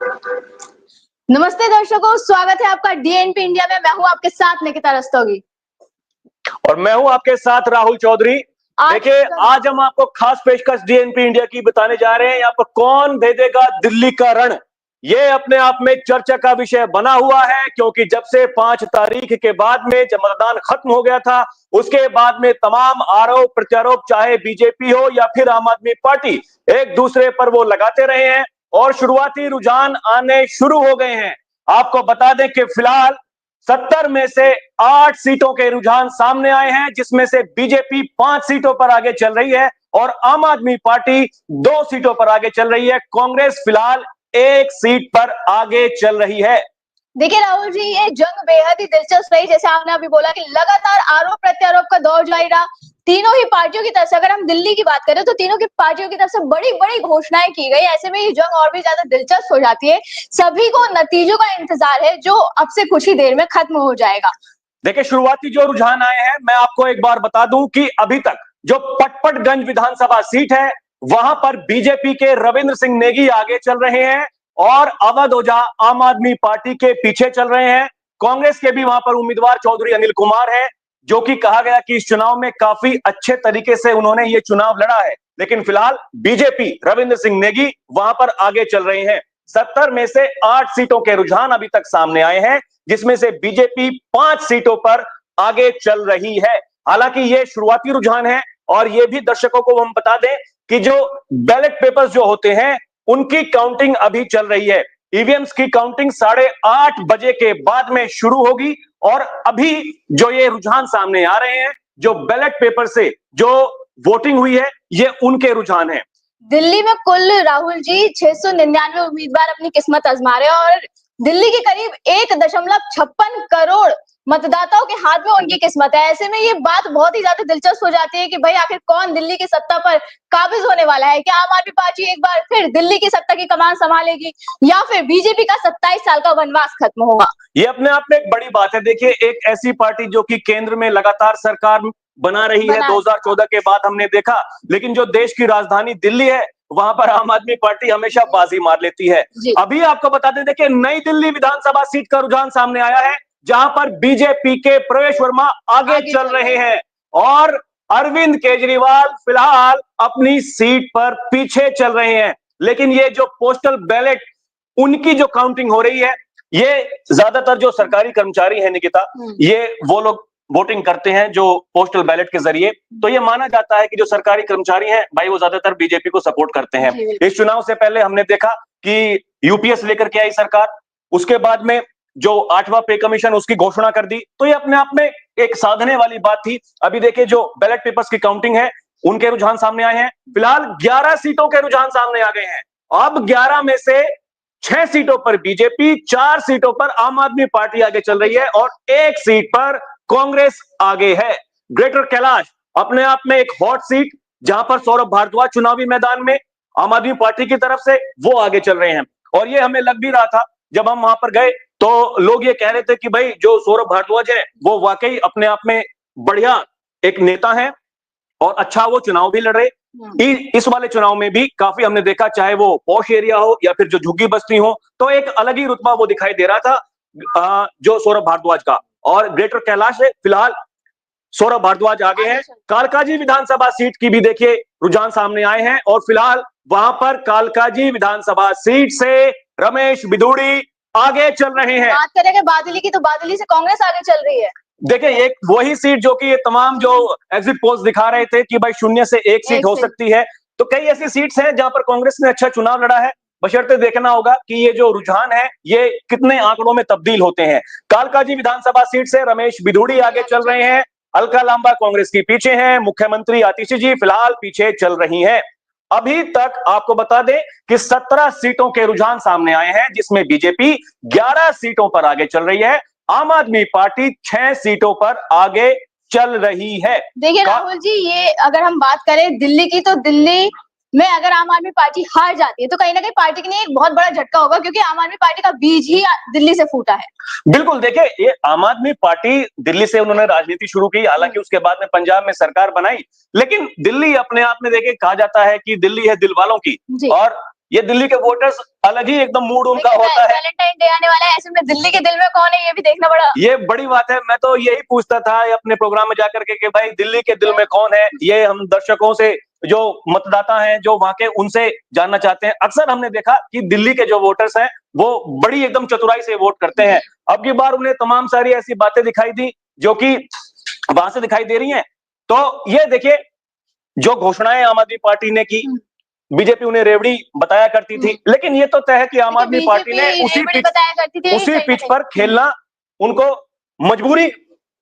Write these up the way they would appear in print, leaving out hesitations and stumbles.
नमस्ते दर्शकों, स्वागत है आपका डीएनपी इंडिया में। मैं हूं आपके साथ निकिता रस्तोगी और मैं हूं आपके साथ राहुल चौधरी। देखिए, आज हम आपको खास पेशकश डीएनपी इंडिया की बताने जा रहे हैं। यहाँ पर कौन दे देगा दिल्ली का रण, ये अपने आप में चर्चा का विषय बना हुआ है, क्योंकि जब से 5 तारीख के बाद में जब मतदान खत्म हो गया था, उसके बाद में तमाम आरोप प्रत्यारोप, चाहे बीजेपी हो या फिर आम आदमी पार्टी, एक दूसरे पर वो लगाते रहे हैं और शुरुआती रुझान आने शुरू हो गए हैं। आपको बता दें कि फिलहाल 70 में से 8 सीटों के रुझान सामने आए हैं, जिसमें से बीजेपी 5 सीटों पर आगे चल रही है और आम आदमी पार्टी 2 सीटों पर आगे चल रही है। कांग्रेस फिलहाल 1 सीट पर आगे चल रही है। देखिए राहुल जी, ये जंग बेहद ही दिलचस्प रही। जैसे आपने अभी बोला कि लगातार आरोप प्रत्यारोप का दौर जारी रहा। तीनों ही पार्टियों की तरफ से, अगर हम दिल्ली की बात करें तो तीनों की पार्टियों की तरफ से बड़ी बड़ी घोषणाएं की गई। ऐसे में ये जंग और भी ज्यादा दिलचस्प हो जाती है। सभी को नतीजों का इंतजार है, जो अब से कुछ ही देर में खत्म हो जाएगा। देखिए, शुरुआती जो रुझान आए हैं, मैं आपको एक बार बता दूं कि अभी तक जो पटपटगंज विधानसभा सीट है, वहां पर बीजेपी के रविंद्र सिंह नेगी आगे चल रहे हैं और अवध ओझा आम आदमी पार्टी के पीछे चल रहे हैं। कांग्रेस के भी वहां पर उम्मीदवार चौधरी अनिल कुमार है, जो कि कहा गया कि इस चुनाव में काफी अच्छे तरीके से उन्होंने ये चुनाव लड़ा है। लेकिन फिलहाल बीजेपी रविंद्र सिंह नेगी वहां पर आगे चल रहे हैं। 70 में से 8 सीटों के रुझान अभी तक सामने आए हैं, जिसमें से बीजेपी 5 सीटों पर आगे चल रही है। हालांकि ये शुरुआती रुझान है और ये भी दर्शकों को हम बता दें कि जो बैलेट पेपर्स जो होते हैं, उनकी काउंटिंग अभी चल रही है। ईवीएम्स की काउंटिंग 8:30 बजे के बाद में शुरू होगी और अभी जो ये रुझान सामने आ रहे हैं, जो बैलेट पेपर से जो वोटिंग हुई है, ये उनके रुझान है। दिल्ली में कुल राहुल जी 699 उम्मीदवार अपनी किस्मत आजमा रहे हैं और दिल्ली के करीब 1.56 करोड़ मतदाताओं के हाथ में उनकी किस्मत है। ऐसे में ये बात बहुत ही ज्यादा दिलचस्प हो जाती है कि भाई आखिर कौन दिल्ली की सत्ता पर काबिज होने वाला है। क्या आम आदमी पार्टी एक बार फिर दिल्ली की सत्ता की कमान संभालेगी या फिर बीजेपी का 27 साल का वनवास खत्म होगा? ये अपने आप में एक बड़ी बात है। देखिए, एक ऐसी पार्टी जो कि केंद्र में लगातार सरकार बना रही है, 2014 के बाद हमने देखा, लेकिन जो देश की राजधानी दिल्ली है, वहां पर आम आदमी पार्टी हमेशा बाजी मार लेती है। अभी आपको बता दें, देखिए, नई दिल्ली विधानसभा सीट का रुझान सामने आया है, जहां पर बीजेपी के प्रवेश वर्मा आगे चल रहे हैं और अरविंद केजरीवाल फिलहाल अपनी सीट पर पीछे चल रहे हैं। लेकिन ये जो पोस्टल बैलेट, उनकी जो काउंटिंग हो रही है, ये ज्यादातर जो सरकारी कर्मचारी हैं निकिता, ये वो लोग वोटिंग करते हैं जो पोस्टल बैलेट के जरिए। तो ये माना जाता है कि जो सरकारी कर्मचारी हैं भाई, वो ज्यादातर बीजेपी को सपोर्ट करते हैं। इस चुनाव से पहले हमने देखा कि यूपीएस लेकर के आई सरकार, उसके बाद में जो 8वां पे कमीशन, उसकी घोषणा कर दी। तो ये अपने आप में एक साधने वाली बात थी। अभी देखिए, जो बैलेट पेपर्स की काउंटिंग है, उनके रुझान सामने आए हैं। फिलहाल 11 सीटों के रुझान सामने आ गए हैं। अब 11 में से 6 सीटों पर बीजेपी, 4 सीटों पर आम आदमी पार्टी आगे चल रही है और 1 सीट पर कांग्रेस आगे है। ग्रेटर कैलाश अपने आप में एक हॉट सीट, जहां पर सौरभ भारद्वाज चुनावी मैदान में आम आदमी पार्टी की तरफ से वो आगे चल रहे हैं। और ये हमें लग भी रहा था, जब हम वहां पर गए तो लोग ये कह रहे थे कि भाई जो सौरभ भारद्वाज है, वो वाकई अपने आप में बढ़िया एक नेता है और अच्छा वो चुनाव भी लड़ रहे। इस वाले चुनाव में भी काफी हमने देखा, चाहे वो पॉश एरिया हो या फिर जो झुग्गी बस्ती हो, तो एक अलग ही रुतबा वो दिखाई दे रहा था जो सौरभ भारद्वाज का। और ग्रेटर कैलाश से फिलहाल सौरभ भारद्वाज आगे हैं। कालकाजी विधानसभा सीट की भी देखिए रुझान सामने आए हैं और फिलहाल वहां पर कालकाजी विधानसभा सीट से रमेश बिधूड़ी आगे चल रहे हैं। बात करेंगे बादली की, तो बादली से कांग्रेस आगे चल रही है। देखिए, एक वही सीट जो कि ये तमाम जो एग्जिट पोल्स दिखा रहे थे कि भाई 0 से 1 सीट हो सकती है, तो कई ऐसी सीट्स हैं जहां पर कांग्रेस ने अच्छा चुनाव लड़ा है। बशर्ते देखना होगा कि ये जो रुझान है, ये कितने आंकड़ों में तब्दील होते हैं। कालकाजी विधानसभा सीट से रमेश बिधूड़ी आगे चल रहे हैं, अलका लांबा कांग्रेस की पीछे हैं, मुख्यमंत्री आतिशी जी फिलहाल पीछे चल रही हैं। अभी तक आपको बता दें कि 17 सीटों के रुझान सामने आए हैं, जिसमें बीजेपी 11 सीटों पर आगे चल रही है, आम आदमी पार्टी 6 सीटों पर आगे चल रही है। देखिए राहुल जी, ये अगर हम बात करें दिल्ली की, तो दिल्ली में अगर आम आदमी पार्टी हार जाती है तो कहीं ना कहीं पार्टी के लिए एक बहुत बड़ा झटका होगा, क्योंकि आम आदमी पार्टी का बीज ही दिल्ली से फूटा है। बिल्कुल, देखिए, ये आम आदमी पार्टी दिल्ली से उन्होंने राजनीति शुरू की, हालांकि उसके बाद में पंजाब में सरकार बनाई, लेकिन दिल्ली अपने आप में देखिए कहा जाता है कि दिल्ली है दिल वालों की, और ये दिल्ली के वोटर्स अलग ही एकदम मूड उनका होता है। वैलेंटाइन डे आने वाला है, ऐसे में दिल्ली के दिल में कौन है ये भी देखना पड़ा। ये बड़ी बात है। मैं तो यही पूछता था अपने प्रोग्राम में जाकर के कि भाई दिल्ली के दिल में कौन है, ये हम दर्शकों से, जो मतदाता हैं, जो वहां के, उनसे जानना चाहते हैं। अक्सर हमने देखा कि दिल्ली के जो वोटर्स हैं वो बड़ी एकदम चतुराई से वोट करते हैं। अब की बार उन्हें तमाम सारी ऐसी बातें दिखाई दी जो कि वहां से दिखाई दे रही हैं। तो ये देखिए, जो घोषणाएं आम आदमी पार्टी ने की, बीजेपी उन्हें रेवड़ी बताया करती थी, लेकिन ये तो तय है कि आम आदमी पार्टी ने उसी पिच पर खेलना, उनको मजबूरी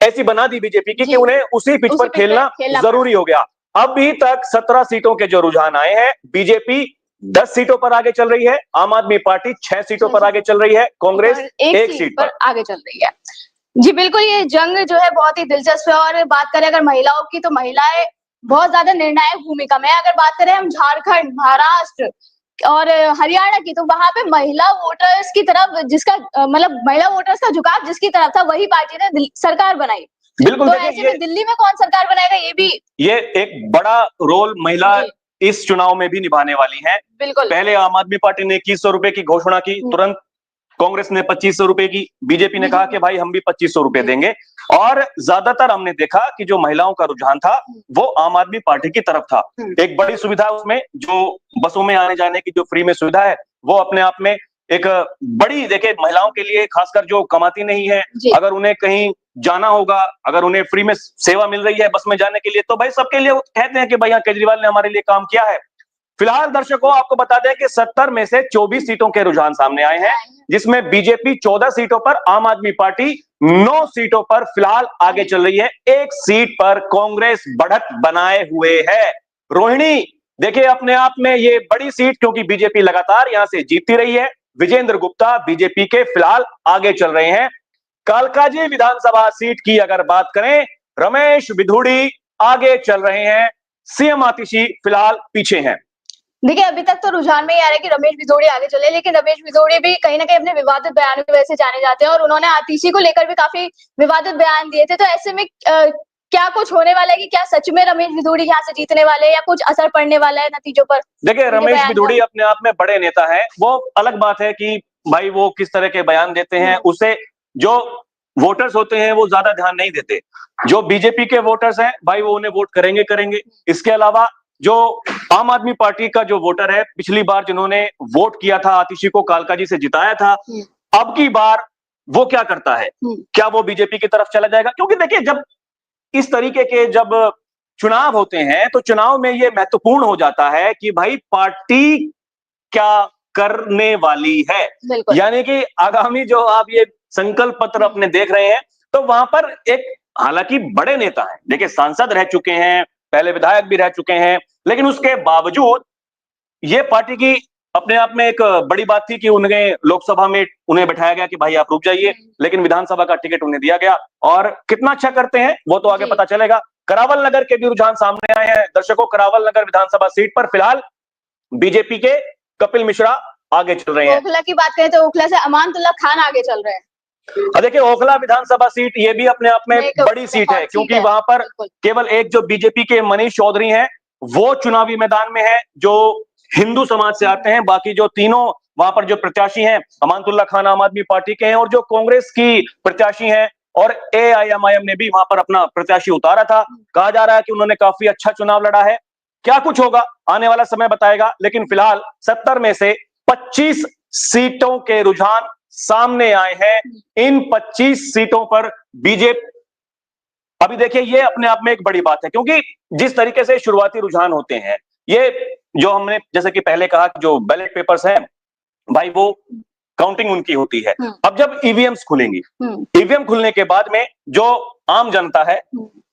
ऐसी बना दी बीजेपी की कि उन्हें उसी पिच पर खेलना जरूरी हो गया। अभी तक 17 सीटों के जो रुझान आए हैं, बीजेपी 10 सीटों पर आगे चल रही है, आम आदमी पार्टी 6 सीटों पर आगे चल रही है, कांग्रेस 1 सीट पर आगे चल रही है। जी बिल्कुल, ये जंग जो है बहुत ही दिलचस्प है। और बात करें अगर महिलाओं की, तो महिलाएं बहुत ज्यादा निर्णायक भूमिका में है। अगर बात करें हम झारखंड, महाराष्ट्र और हरियाणा की, तो वहां पे महिला वोटर्स की तरफ जिसका मतलब महिला वोटर्स का झुकाव जिसकी तरफ था, वही पार्टी ने सरकार बनाई। बिल्कुल। तो ऐसे में दिल्ली में कौन सरकार बनाएगा, ये एक बड़ा रोल महिला इस चुनाव में भी निभाने वाली है। बिल्कुल। पहले आम आदमी पार्टी ने 2100 रुपए की घोषणा की, तुरंत कांग्रेस ने 2500 रुपए की, बीजेपी ने कहा कि भाई हम भी 2500 रुपए देंगे। और ज्यादातर हमने देखा कि जो महिलाओं का रुझान था वो आम आदमी पार्टी की तरफ था। एक बड़ी सुविधा उसमें, जो बसों में आने जाने की जो फ्री में सुविधा है, वो अपने आप में एक बड़ी, देखिए महिलाओं के लिए, खासकर जो कमाती नहीं है, अगर उन्हें कहीं जाना होगा, अगर उन्हें फ्री में सेवा मिल रही है बस में जाने के लिए, तो भाई सबके लिए कहते हैं कि भाई केजरीवाल ने हमारे लिए काम किया है। फिलहाल दर्शकों आपको बता दें कि 70 में से 24 सीटों के रुझान सामने आए हैं, जिसमें बीजेपी 14 सीटों पर, आम आदमी पार्टी 9 सीटों पर फिलहाल आगे चल रही है। 1 सीट पर कांग्रेस बढ़त बनाए हुए है। रोहिणी, देखिए अपने आप में ये बड़ी सीट, क्योंकि बीजेपी लगातार यहां से जीतती रही है। विजेंद्र गुप्ता बीजेपी के फिलहाल आगे चल रहे हैं। कालकाजी विधानसभा सीट की अगर बात करें, रमेश बिधूड़ी आगे चल रहे हैं, सीएम आतिशी फिलहाल पीछे हैं। देखिए अभी तक तो रुझान में ही आ रहा है कि रमेश बिधूड़ी आगे चले, लेकिन रमेश बिधूड़ी भी कहीं ना कहीं अपने विवादित बयानों की वजह से जाने जाते हैं, और उन्होंने आतिशी को लेकर भी काफी विवादित बयान दिए थे। तो ऐसे में क्या कुछ होने वाला है कि क्या सच में रमेश बिधूड़ी यहाँ से जीतने वाले हैं, या कुछ असर पड़ने वाला है नतीजों पर? देखिए रमेश बिधूड़ी अपने आप में बड़े नेता है, वो अलग बात है कि भाई वो किस तरह के बयान देते हैं, उसे जो वोटर्स होते हैं वो ज्यादा ध्यान नहीं देते। जो बीजेपी के वोटर्स हैं भाई वो उन्हें वोट करेंगे। इसके अलावा जो आम आदमी पार्टी का जो वोटर है, पिछली बार जिन्होंने वोट किया था, आतिशी को कालकाजी से जिताया था, अब की बार वो क्या करता है? क्या वो बीजेपी की तरफ चला जाएगा? क्योंकि देखिए जब इस तरीके के जब चुनाव होते हैं तो चुनाव में ये महत्वपूर्ण हो जाता है कि भाई पार्टी क्या करने वाली है। यानी कि आगामी जो आप ये संकल्प पत्र अपने देख रहे हैं, तो वहां पर एक, हालांकि बड़े नेता हैं, देखिए सांसद रह चुके हैं, पहले विधायक भी रह चुके हैं, लेकिन उसके बावजूद ये पार्टी की अपने आप में एक बड़ी बात थी कि उन्हें लोकसभा में उन्हें बैठाया गया कि भाई आप रुक जाइए, लेकिन विधानसभा का टिकट उन्हें दिया गया। और कितना अच्छा करते हैं वो तो आगे पता चलेगा। करावल नगर के भी रुझान सामने आए हैं। दर्शकों, करावल नगर विधानसभा सीट पर फिलहाल बीजेपी के कपिल मिश्रा आगे चल रहे हैं। ओखला की बात करें तो ओखला से अमानतुल्ला खान आगे चल रहे हैं। देखिए ओखला विधानसभा सीट ये भी अपने आप में बड़ी सीट है, क्योंकि वहां पर केवल एक जो बीजेपी के मनीष चौधरी हैं वो चुनावी मैदान में है, जो हिंदू समाज से आते हैं। बाकी जो तीनों वहां पर जो प्रत्याशी हैं, अमानतुल्ला खान आम आदमी पार्टी के हैं, और जो कांग्रेस की प्रत्याशी हैं, और एआईएमआईएम ने भी वहां पर अपना प्रत्याशी उतारा था। कहा जा रहा है कि उन्होंने काफी अच्छा चुनाव लड़ा है। क्या कुछ होगा आने वाला समय बताएगा, लेकिन फिलहाल 70 में से 25 सीटों के रुझान सामने आए हैं। इन 25 सीटों पर बीजेपी, अभी देखिए ये अपने आप में एक बड़ी बात है, क्योंकि जिस तरीके से शुरुआती रुझान होते हैं, ये जो हमने जैसे कि पहले कहा कि जो बैलेट पेपर्स हैं भाई वो काउंटिंग उनकी होती है। अब जब ईवीएम्स खुलेंगी, ईवीएम खुलने के बाद में जो आम जनता है,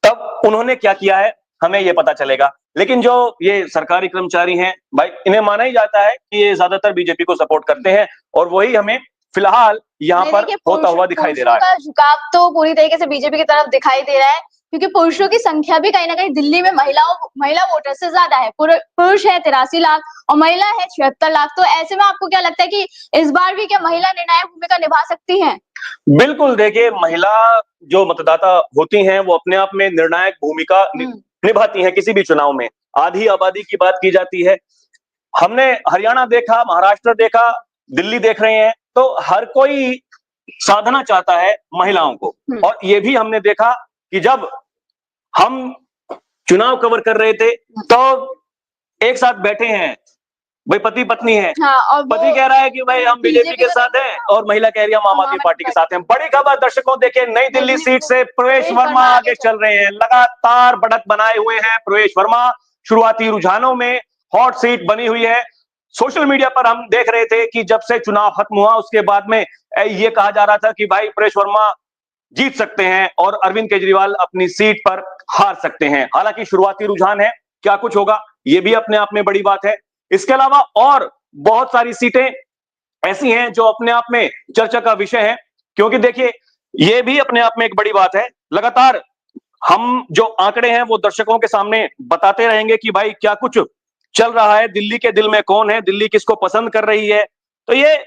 तब उन्होंने क्या किया है हमें ये पता चलेगा। लेकिन जो ये सरकारी कर्मचारी हैं भाई, इन्हें माना ही जाता है कि ये ज्यादातर बीजेपी को सपोर्ट करते हैं, और वही हमें फिलहाल यहाँ पर होता हुआ दिखाई दे रहा है। झुकाव तो पूरी तरीके से बीजेपी की तरफ दिखाई दे रहा है, क्योंकि पुरुषों की संख्या भी कहीं ना कहीं दिल्ली में महिला वोटर से ज्यादा है। पुरुष है 83 लाख और महिला है 76 लाख। तो ऐसे में आपको क्या लगता है कि इस बार भी क्या महिला निर्णायक भूमिका निभा सकती हैं? बिल्कुल, देखिए महिला जो मतदाता होती हैं वो अपने आप में निर्णायक भूमिका निभाती हैं किसी भी चुनाव में। आधी आबादी की बात की जाती है, हमने हरियाणा देखा, महाराष्ट्र देखा, दिल्ली देख रहे हैं, तो हर कोई साधना चाहता है महिलाओं को। और ये भी हमने देखा कि जब हम चुनाव कवर कर रहे थे तो एक साथ बैठे हैं, भाई पति पत्नी है, और पति कह रहा है कि भाई हम बीजेपी के साथ हैं और महिला कह रही है हम आम आदमी पार्टी के साथ हैं। बड़ी खबर दर्शकों, देखिए नई दिल्ली सीट से प्रवेश वर्मा आगे चल रहे हैं, लगातार बढ़त बनाए हुए हैं प्रवेश वर्मा। शुरुआती रुझानों में हॉट सीट बनी हुई है। सोशल मीडिया पर हम देख रहे थे कि जब से चुनाव खत्म हुआ उसके बाद में ये कहा जा रहा था कि भाई प्रवेश वर्मा जीत सकते हैं और अरविंद केजरीवाल अपनी सीट पर हार सकते हैं। हालांकि शुरुआती रुझान है, क्या कुछ होगा ये भी अपने आप में बड़ी बात है। इसके अलावा और बहुत सारी सीटें ऐसी हैं जो अपने आप में चर्चा का विषय है, क्योंकि देखिए ये भी अपने आप में एक बड़ी बात है। लगातार हम जो आंकड़े हैं वो दर्शकों के सामने बताते रहेंगे कि भाई क्या कुछ चल रहा है, दिल्ली के दिल में कौन है, दिल्ली किसको पसंद कर रही है, तो ये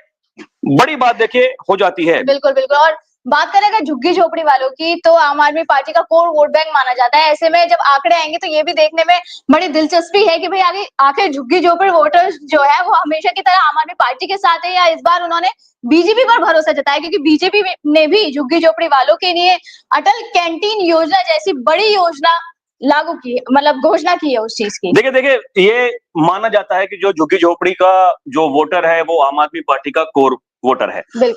बड़ी बात देखिए हो जाती है। बिल्कुल बिल्कुल। और बात करें अगर झुग्गी झोपड़ी वालों की, तो आम आदमी पार्टी का कोर वोट बैंक माना जाता है। ऐसे में जब आंकड़े आएंगे तो ये भी देखने में बड़ी दिलचस्पी है कि भाई आगे आखिर झुग्गी झोपड़ी वोटर्स जो है वो हमेशा की तरह आम आदमी पार्टी के साथ है या इस बार उन्होंने बीजेपी पर भरोसा जताया, क्योंकि बीजेपी ने भी झुग्गी झोपड़ी वालों के लिए अटल कैंटीन योजना जैसी बड़ी योजना लागू की, मतलब घोषणा की है उस चीज की। देखिए ये माना जाता है कि जो झुग्गी झोपड़ी का जो वोटर है वो आम आदमी पार्टी का कोर वोटर है। बिल्कुल।